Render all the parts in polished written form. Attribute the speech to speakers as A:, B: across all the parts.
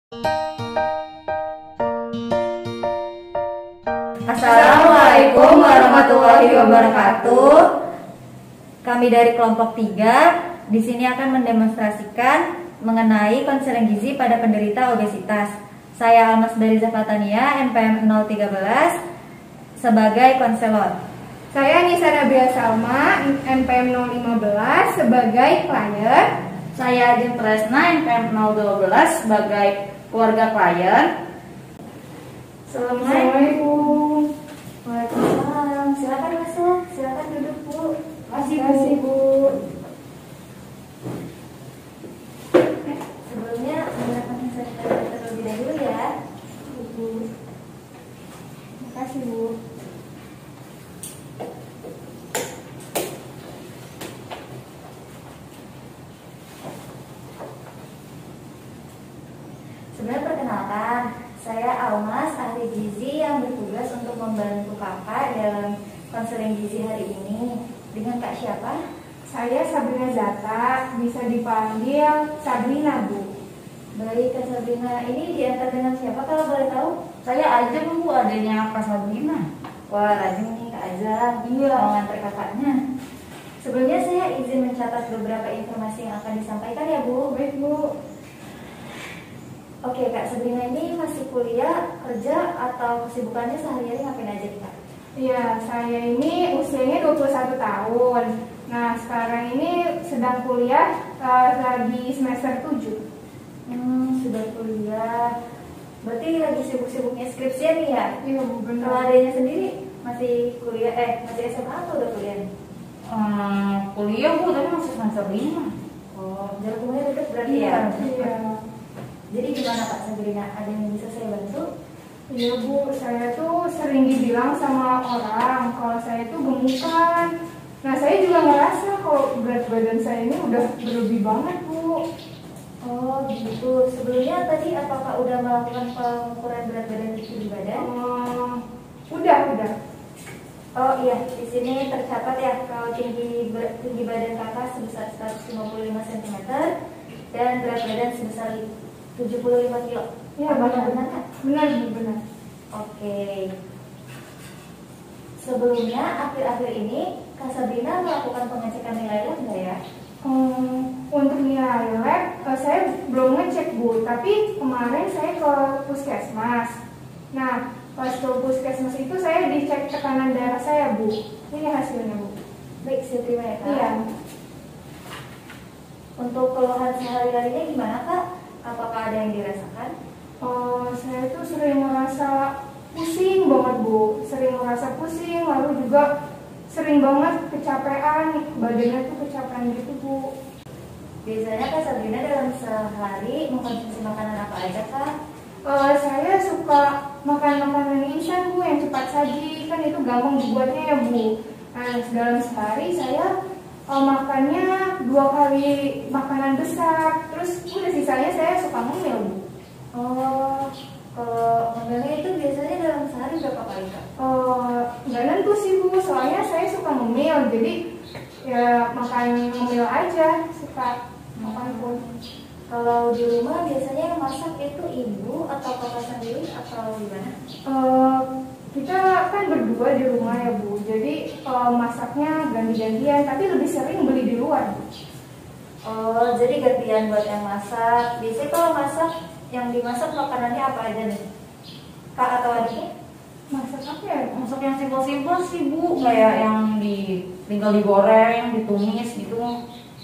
A: Assalamualaikum warahmatullahi wabarakatuh. Kami dari kelompok 3 di sini akan mendemonstrasikan mengenai konseling gizi pada penderita obesitas. Saya Almas dari Zafatania NPM 013 sebagai konselor.
B: Saya Nisa Nabila Salma NPM 015 sebagai klien.
C: Saya Ajeng Tresna NPM 012 sebagai keluarga klien.
B: Assalamualaikum.
A: Waalaikumsalam. Silakan masuk, silakan duduk Bu.
B: Makasih Bu.
A: Sebelumnya menggunakan sanitizer terlebih dahulu ya.
B: Bu. Makasih Bu.
A: Sebenarnya perkenalkan, saya Almas, ahli gizi yang bertugas untuk membantu kakak dalam konseling gizi hari ini. Dengan Kak siapa?
B: Saya Sabrina Zata, bisa dipanggil Sabrina Bu.
A: Baik Kak Sabrina, ini diantar dengan siapa kalau boleh tahu?
C: Saya Ajeng Bu, adanya Kak Sabrina.
A: Wah rajin nih Kak Azam,
C: Iya.
A: mau nganter kakaknya. Sebelumnya saya izin mencatat beberapa informasi yang akan disampaikan ya Bu.
B: Baik Bu.
A: Oke Kak Sabrina, ini masih kuliah, kerja, atau kesibukannya sehari-hari ngapain aja nih Kak?
B: Iya, saya ini usianya 21 tahun. Nah, sekarang ini sedang kuliah lagi semester 7.
A: Sudah kuliah. Berarti lagi sibuk-sibuknya skripsian nih ya?
B: Iya Bu,
A: Kalau
B: benar.
A: adanya sendiri masih kuliah, masih SMA atau udah kuliah nih?
C: Kuliah Bu, tapi masih semester 5.
A: Oh, jarak umurnya dekat berarti ya?
B: Iya.
A: Jadi gimana Kak Sabrina? Ada yang bisa saya bantu?
B: Iya Bu, saya tuh sering dibilang sama orang kalau saya tuh gemukan. Nah, saya juga ngerasa kalau berat badan saya ini udah berlebih banget Bu.
A: Oh gitu. Sebelumnya tadi apakah udah melakukan pengukuran berat badan di tinggi badan?
B: Udah.
A: Oh iya, di sini tercatat ya kalau tinggi badan kakak sebesar 155 cm dan berat badan sebesar 75 kilo.
B: Iya,
A: Apakah
B: benar.
A: benar Kak?
B: Benar Bu, benar.
A: Oke. Sebelumnya akhir-akhir ini Kak Sabrina melakukan pengecekan nilai lab nggak ya?
B: Untuk nilai lab, saya belum ngecek Bu, tapi kemarin saya ke puskesmas. Nah, pas ke puskesmas itu saya dicek tekanan darah saya Bu. Ini hasilnya Bu.
A: Baik, saya terima ya Kak.
B: Iya.
A: Untuk keluhan sehari-harinya gimana Kak? Apakah ada yang dirasakan?
B: Saya tuh sering merasa pusing banget Bu. Sering merasa pusing, lalu juga sering banget kecapean, badannya tuh kecapean gitu Bu.
A: Biasanya Kak Sabrina dalam sehari mengkonsumsi makanan apa aja Kak?
B: Saya suka makan makanan instan Bu, yang cepat saji, kan itu gampang dibuatnya ya Bu. Nah, dalam sehari saya makannya 2 kali makanan besar, terus udah sisanya saya suka ngemil Bu.
A: Oh, kalau ngemilnya itu biasanya dalam sehari berapa kali Kak?
B: Nggak nentu sih Bu, soalnya saya suka ngemil, jadi ya makan ngemil aja, suka makan pun.
A: Kalau di rumah biasanya yang masak itu ibu atau kakak sendiri atau gimana?
B: Kita kan berdua di rumah ya Bu, jadi masaknya ganti-gantian, tapi lebih sering beli di luar Bu.
A: Oh, jadi gantian buat yang masak. Biasanya kalau masak, yang dimasak makanannya apa aja nih? Kak atau adiknya?
B: Masak apa ya?
C: Masak yang simpel-simpel sih Bu, kayak yang tinggal digoreng, ditumis gitu.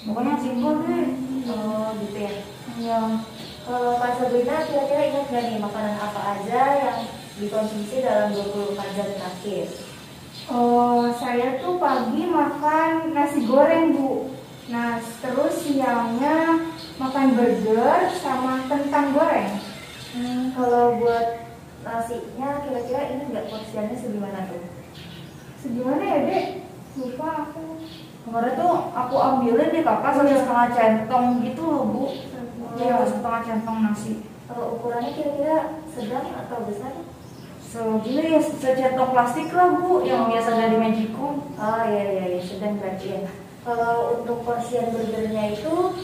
C: Pokoknya yang simpel deh.
A: Oh, gitu ya.
C: Iya.
A: Kalau Kak Sabrina kira-kira ingat nggak nih makanan apa aja yang dikonsumsi dalam 24 jam terakhir?
B: Saya tuh pagi makan nasi goreng Bu. Nah, terus siangnya makan burger sama kentang goreng.
A: Kalau buat nasinya kira-kira ini nggak porsiannya segimana tuh?
B: Segimana ya Dek? Lupa aku.
C: Kemarin tuh aku ambilin deh kakak 1,5 centong gitu loh Bu. Iya, 1,5 centong nasi.
A: Kalau ukurannya kira-kira sedang atau besar?
C: Segini ya, secentong plastik lah Bu, yang biasa dari Magicom.
A: Oh iya, sedang berarti ya. Kalau untuk porsian burgernya itu,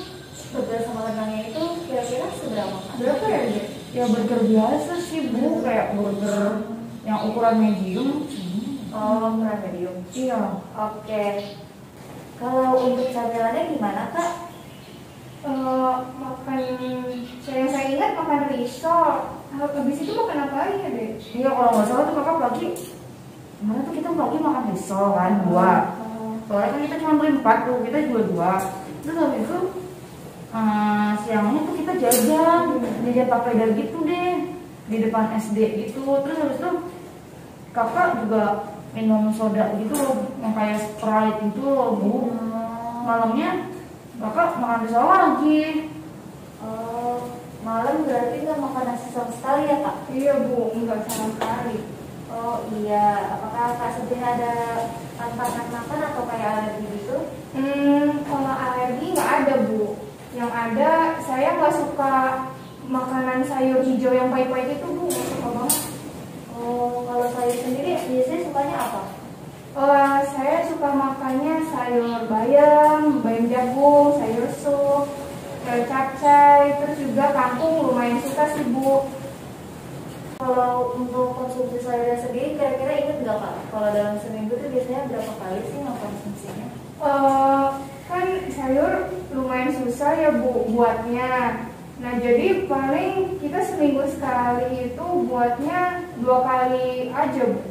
A: burger sama kentangnya itu kira-kira seberapa Kak?
B: Berapa ya Dek?
C: Ya burger biasa sih Bu, kayak burger yang ukuran medium.
A: Oh, ukuran medium.
C: Iya.
A: Oke. Kalau untuk camilannya gimana Kak?
B: Makan, saya ingat makan risol. Habis itu makan apa lagi ya deh?
C: Iya, kalau nggak salah tuh kakak pagi, kemarin tuh kita pagi makan risol kan, 2. Soalnya kan kita cuma beli 4 tuh, kita jual 2. Terus habis itu siangnya tuh kita jajan papeda gitu deh di depan SD gitu. Terus habis itu kakak juga minum soda gitu loh, yang kayak Sprite gitu loh Bu. Malamnya kakak makan risol lagi.
A: Oh, malam berarti nggak makan nasi sama sekali ya Kak?
B: Iya Bu, enggak sama sekali.
A: Oh iya, apakah Kak Sabrina ada pantangan makan atau kayak alergi gitu?
B: Kalau alergi nggak ada Bu. Yang ada, saya nggak suka makanan sayur hijau yang pahit-pahit itu Bu, nggak suka banget.
A: Oh, kalau sayur sendiri biasanya sukanya apa?
B: Saya suka makannya sayur bayam, bayam jagung, sayur sup, sayur capcay, terus juga kangkung lumayan suka sih Bu.
A: Kalau untuk konsumsi sayurnya sendiri, kira-kira inget nggak Kak? Kalau dalam seminggu tuh biasanya berapa kali sih mengkonsumsinya?
B: Kan sayur lumayan susah ya Bu buatnya. Nah jadi paling kita seminggu sekali itu buatnya 2 kali aja Bu.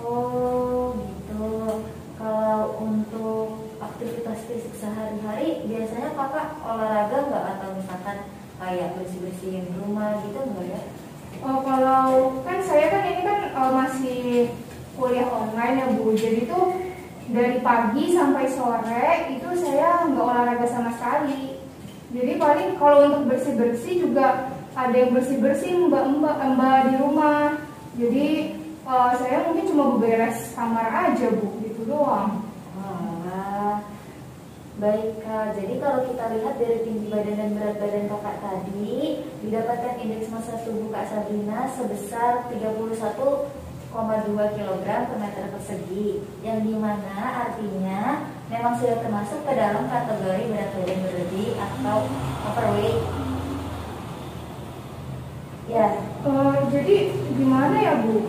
A: Oh gitu. Kalau untuk aktivitas fisik sehari-hari, biasanya Kakak olahraga nggak atau misalkan kayak bersih-bersihin rumah gitu nggak ya?
B: Kalau kan saya kan ini kan masih kuliah online ya Bu. Jadi tuh dari pagi sampai sore itu saya nggak olahraga sama sekali. Jadi paling kalau untuk bersih-bersih juga ada yang bersih-bersih mbak di rumah. Jadi saya mungkin cuma beberes kamar aja Bu, gitu doang.
A: Wah, baik Kak. Jadi kalau kita lihat dari tinggi badan dan berat badan Kakak tadi, didapatkan indeks massa tubuh Kak Sabrina sebesar 31,2 kg per meter persegi, yang dimana artinya memang sudah termasuk ke dalam kategori berat badan berlebih atau overweight. Ya.
B: Jadi gimana ya Bu?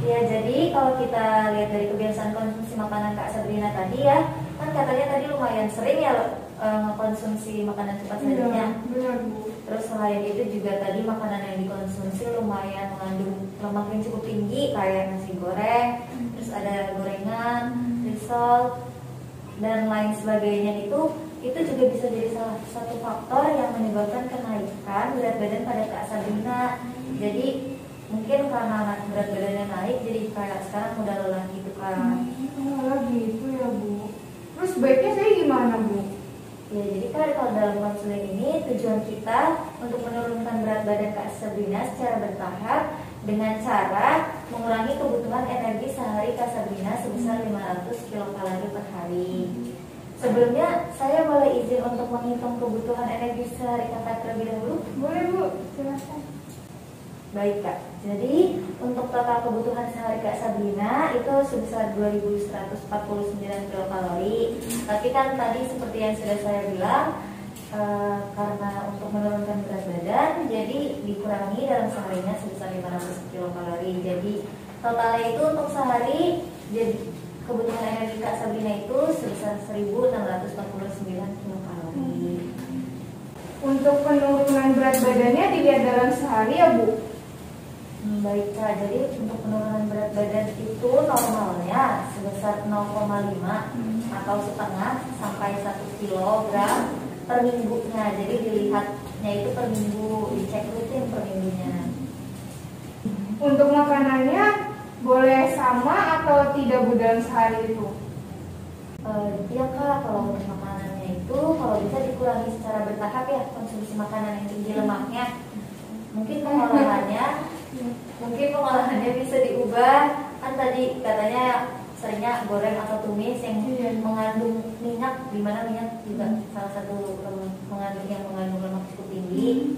A: Ya, jadi kalau kita lihat dari kebiasaan konsumsi makanan Kak Sabrina tadi ya, kan katanya tadi lumayan sering ya mengkonsumsi makanan cepat sajinya.
B: Benar Bu.
A: Terus selain itu juga tadi makanan yang dikonsumsi lumayan mengandung lemak yang cukup tinggi kayak nasi goreng, terus ada gorengan, risol, dan lain sebagainya itu juga bisa jadi salah satu faktor yang menyebabkan kenaikan berat badan pada Kak Sabrina. Jadi mungkin karena berat badannya naik, jadi kayak sekarang udah lelah gitu kan.
B: Gitu ya Bu. Terus baiknya saya gimana Bu?
A: Ya, jadi kan kalau dalam konseling ini tujuan kita untuk menurunkan berat badan Kak Sabrina secara bertahap dengan cara mengurangi kebutuhan energi sehari Kak Sabrina sebesar 500 kilokalori per hari. Sebelumnya saya boleh izin untuk menghitung kebutuhan energi sehari Kakak terlebih dahulu?
B: Boleh Bu, silakan.
A: Baik Kak, jadi untuk total kebutuhan sehari Kak Sabrina itu sebesar 2149 kilokalori. Tapi kan tadi seperti yang sudah saya bilang, karena untuk menurunkan berat badan, jadi dikurangi dalam seharinya sebesar 500 kilokalori. Jadi totalnya itu untuk sehari, jadi kebutuhan energi Kak Sabrina itu sebesar 1649 kilokalori.
B: Untuk penurunan berat badannya dilihat dalam sehari ya Bu?
A: Baik Kak, jadi untuk penurunan berat badan itu normalnya sebesar 0,5 atau setengah sampai 1 kilogram per minggunya. Jadi dilihatnya itu per minggu, dicek rutin per minggunya.
B: Untuk makanannya boleh sama atau tidak Bu dalam sehari itu?
A: Iya Kak, kalau untuk makanannya itu kalau bisa dikurangi secara bertahap ya, konsumsi makanan yang tinggi lemaknya. Mungkin pengolahannya bisa diubah. Kan tadi katanya seringnya goreng atau tumis yang mengandung minyak, di mana minyak juga salah satu mengandung lemak cukup tinggi.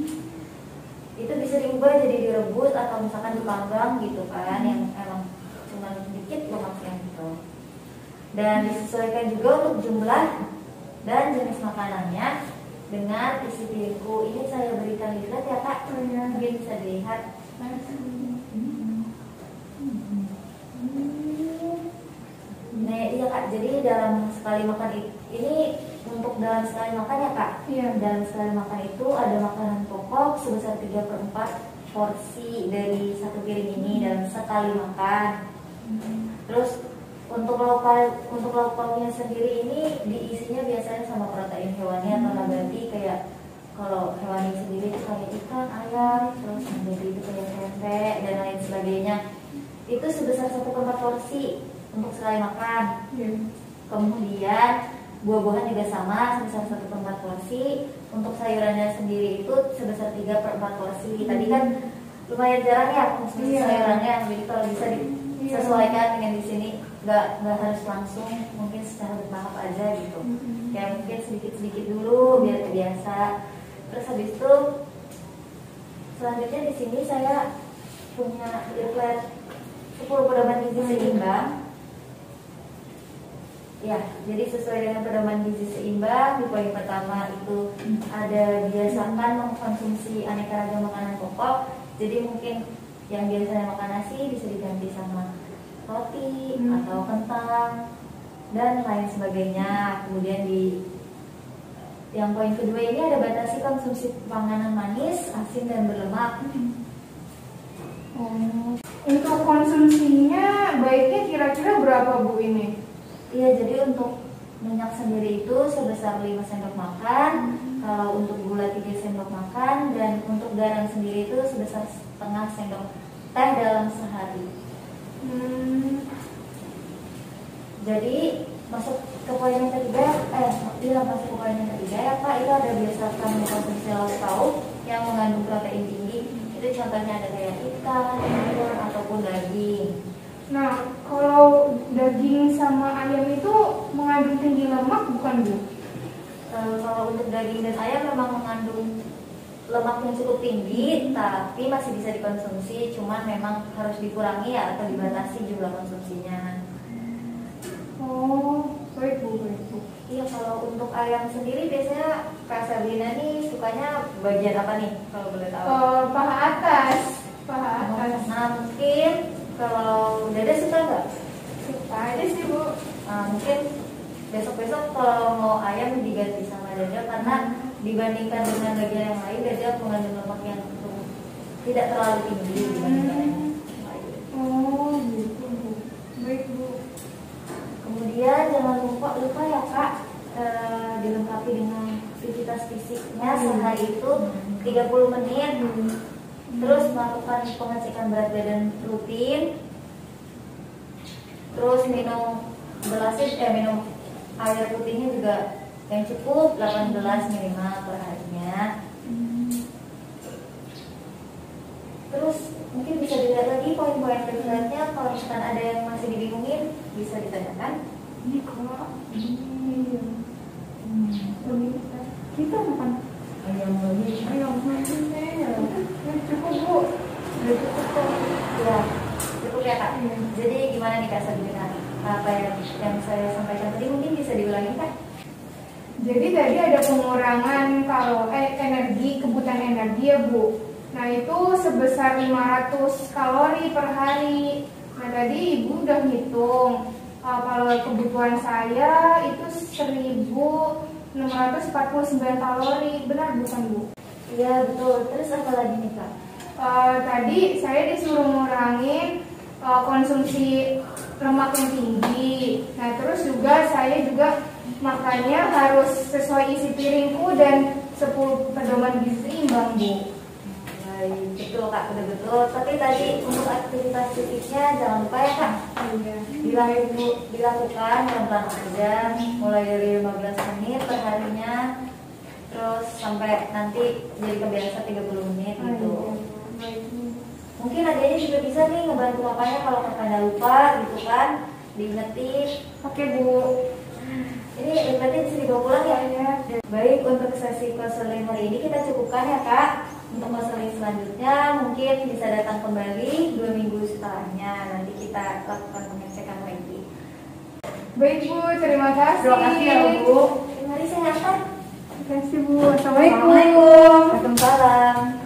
A: Itu bisa diubah jadi direbus atau misalkan dipanggang gitu kan, yang emang cuma sedikit lemaknya gitu. Dan disesuaikan juga untuk jumlah dan jenis makanannya. dengan isi piringku. Ini saya berikan lihat ya Kak, mungkin bisa dilihat. Nah iya Kak, jadi dalam sekali makan ini untuk dalam sekali makan ya Kak.
B: Iya.
A: Dalam sekali makan itu ada makanan pokok sebesar 3/4 porsi dari satu piring ini dalam sekali makan. Terus untuk lauk pauknya sendiri ini diisinya biasanya sama protein hewani atau nabati, kayak kalau hewani sendiri itu kayak ikan, ayam, terus nabati itu kayak tempe dan lain sebagainya. Itu sebesar 1/4 porsi untuk sekali makan. Kemudian buah-buahan juga sama sebesar 1/4 porsi. Untuk sayurannya sendiri itu sebesar 3/4 porsi. Tadi kan lumayan jarang ya konsumsi sayurannya, jadi kalau bisa disesuaikan dengan di sini, nggak harus langsung, mungkin secara bertahap aja gitu. Kayak mungkin sedikit-sedikit dulu biar terbiasa. Terus habis itu selanjutnya di sini saya punya leaflet 10 pedoman gizi seimbang. Ya, jadi sesuai dengan pedoman gizi seimbang, di poin pertama itu ada biasakan mengkonsumsi aneka ragam makanan pokok. Jadi mungkin yang biasanya makan nasi bisa diganti sama roti atau kentang dan lain sebagainya. Kemudian di yang poin kedua ini ada batasi konsumsi panganan manis, asin dan berlemak.
B: Untuk konsumsinya baiknya kira-kira berapa Bu ini?
A: Iya, jadi untuk minyak sendiri itu sebesar 5 sendok makan, kalau untuk gula 3 sendok makan, dan untuk garam sendiri itu sebesar setengah sendok teh dalam sehari. Jadi masuk ke poin yang ketiga, masuk ke poin yang ketiga ya Pak, itu ada biasakan mengkonsumsi lauk pauk yang mengandung protein tinggi. Itu contohnya ada kayak ikan, telur ataupun daging.
B: Nah, kalau daging sama ayam itu mengandung tinggi lemak bukan Bu?
A: Kalau untuk daging dan ayam memang mengandung lemak yang cukup tinggi, tapi masih bisa dikonsumsi, cuman memang harus dikurangi ya atau dibatasi jumlah konsumsinya.
B: Oh, baik Bu, baik Bu.
A: Iya, kalau untuk ayam sendiri biasanya Kak Sabrina nih sukanya bagian apa nih kalau boleh tahu?
B: Paha atas.
A: Nah mungkin kalau dada suka nggak?
B: Suka aja sih Bu.
A: Mungkin besok-besok kalau mau ayam diganti sama dada, karena dibandingkan dengan bagian yang lain, dada mengandung lemak yang tidak terlalu tinggi dibandingkan yang lain.
B: Oh gitu Bu. Baik Bu.
A: Kemudian jangan lupa ya Kak, dilengkapi dengan aktivitas fisiknya sehari itu 30 menit. Terus melakukan pengecekan berat badan rutin. Terus minum air putihnya juga yang cukup 18 minimal per harinya. Terus mungkin bisa dilihat lagi poin-poin berikutnya. Kalau misalkan ada yang masih dibingungin bisa ditanyakan.
B: Ini kok kita makan ayam cukup Bu. Udah cukup kok.
A: Ya, cukup ya Kak. Jadi gimana nih Kak Sabrina? Apa yang saya sampaikan tadi mungkin bisa diulangi Kak?
B: Jadi tadi ada pengurangan kebutuhan energi ya Bu. Nah itu sebesar 500 kalori per hari. Nah tadi Ibu udah hitung. Kalau kebutuhan saya itu 1649 kalori. Benar bukan Bu?
A: Iya betul. Terus apa lagi nih Kak?
B: Tadi saya disuruh ngurangin konsumsi lemak yang tinggi. Nah terus saya juga makannya harus sesuai isi piringku dan 10 pedoman gizi seimbang Bu.
A: Baik, betul Kak, udah betul. Tapi tadi untuk aktivitas fisiknya jangan lupa ya Kak, dilakukan pelan-pelan aja, mulai dari 15 menit per harinya, terus sampai nanti jadi kebiasaan 30 menit gitu. Mungkin adanya juga bisa nih ngebantu kakaknya kalau kakaknya lupa gitu kan, diingetin.
B: Oke Bu.
A: Ini berarti bisa dibawa pulang ya. Baik, untuk sesi konseling hari ini kita cukupkan ya Kak. Untuk konseling selanjutnya mungkin bisa datang kembali 2 minggu setelahnya. Nanti kita lakukan pengecekan lagi.
B: Baik Bu, terima kasih.
A: Terima kasih ya Bu. Mari saya antar.
B: Terima kasih Bu. Assalamualaikum.
A: Assalamualaikum. Waalaikumsalam.